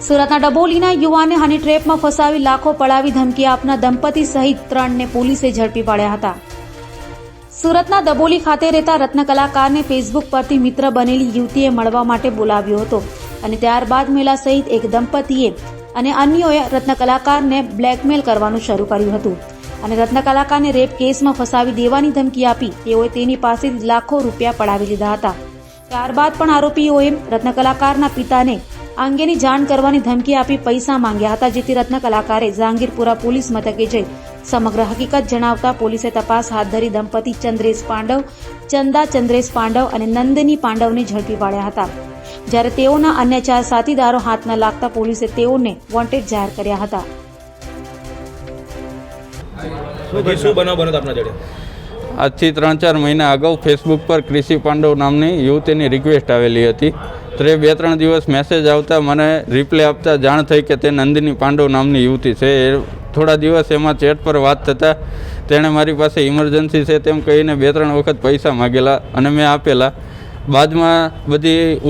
સુરતના ડબોલીના યુવાને હની ટ્રેપમાં ફસાવી લાખો પડાવી ધમકી આપનાર દંપતી સહિત 3ને પોલીસે ઝડપી પાડ્યા હતા. સુરતના ડબોલી ખાતે રહેતા રત્ન કલાકારને ફેસબુક પરથી મિત્ર બનેલી યુવતીએ મળવા માટે બોલાવ્યો હતો અને ત્યારબાદ મેલા સહિત એક દંપતીએ અને અન્યોએ રત્ન કલાકારને બ્લેકમેલ કરવાનું શરૂ કર્યું હતું અને રત્ન કલાકારને રેપ કેસમાં ફસાવી દેવાની ધમકી આપી તેઓએ તેની પાસેથી લાખો રૂપિયા પડાવી લીધા હતા. ત્યારબાદ પણ આરોપીઓએ રત્ન કલાકારના પિતાને આ અંગેની જાણ કરવાની ધમકી આપી પૈસા માંગ્યા હતા, જેથી રત્ન કલાકારે જહાંગીરપુરા પોલીસ મથકે જઈ સમગ્ર હકીકત જણાવતા પોલીસે તપાસ હાથ ધરી દંપતી ચંદા ચંદ્રેશ પાંડવ અને નંદિની પાંડવને ઝડપી પાડ્યા હતા. જ્યારે તેઓના અન્ય 4 સાથીદારો હાથ ન લાગતા પોલીસે તેઓને વોન્ટેડ જાહેર કર્યા હતા. આજથી 3-4 મહિના અગાઉ ફેસબુક પર ક્રિશી પાંડવ નામની યુવતીની રિક્વેસ્ટ આવેલી હતી. તે 2-3 દિવસ મેસેજ આવતા મને રિપ્લાય આપતા જાણ થઈ કે તે નંદિની પાંડવ નામની યુવતી છે. થોડા દિવસ એમાં ચેટ પર વાત થતાં તેણે મારી પાસે ઇમરજન્સી છે તેમ કહીને 2-3 વખત પૈસા માગેલા અને મેં આપેલા. બાદમાં બધી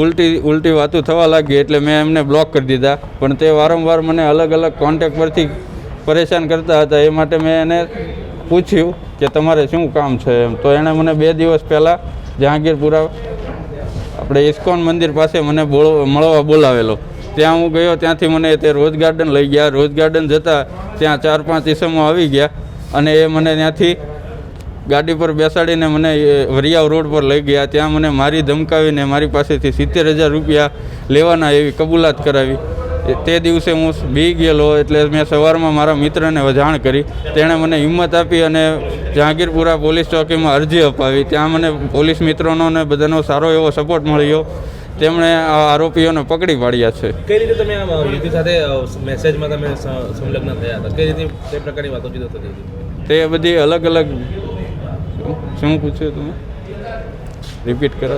ઉલટી વાતો થવા લાગી એટલે મેં એમને બ્લોક કરી દીધા. પણ તે વારંવાર મને અલગ અલગ કોન્ટેક્ટ પરથી પરેશાન કરતા હતા. એ માટે મેં એને પૂછ્યું કે તમારે શું કામ છે એમ. તો એણે મને 2 દિવસ પહેલાં જહાંગીરપુરા આપણે ઇસ્કોન મંદિર પાસે મને મળવા બોલાવેલો. ત્યાં હું ગયો. ત્યાંથી મને તે રોઝ ગાર્ડન લઈ ગયા. રોઝ ગાર્ડન જતાં ત્યાં 4-5 ઈસમો આવી ગયા અને એ મને ત્યાંથી ગાડી પર બેસાડીને મને વરિયાવ રોડ પર લઈ ગયા. ત્યાં મને મારી ધમકાવીને મારી પાસેથી 70,000 રૂપિયા લેવાના એવી કબૂલાત કરાવી. તે દિવસે હું બી ગયેલો એટલે મેં સવારમાં મારા મિત્રને જાણ કરી. તેણે મને હિંમત આપી અને જહાંગીરપુરા પોલીસ ચોકીમાં અરજી અપાવી. ત્યાં મને પોલીસ મિત્રોનો અને બધાનો સારો એવો સપોર્ટ મળ્યો. તેમણે આ આરોપીઓને પકડી પાડ્યા છે. કઈ રીતે તમે આ યુવતી સાથે મેસેજમાં તમે સંલગ્ન થયા હતા? કઈ રીતે તે પ્રકારની વાતચીત થતી હતી? તે બધી અલગ અલગ શું પૂછ્યું તમે? રિપીટ કરો.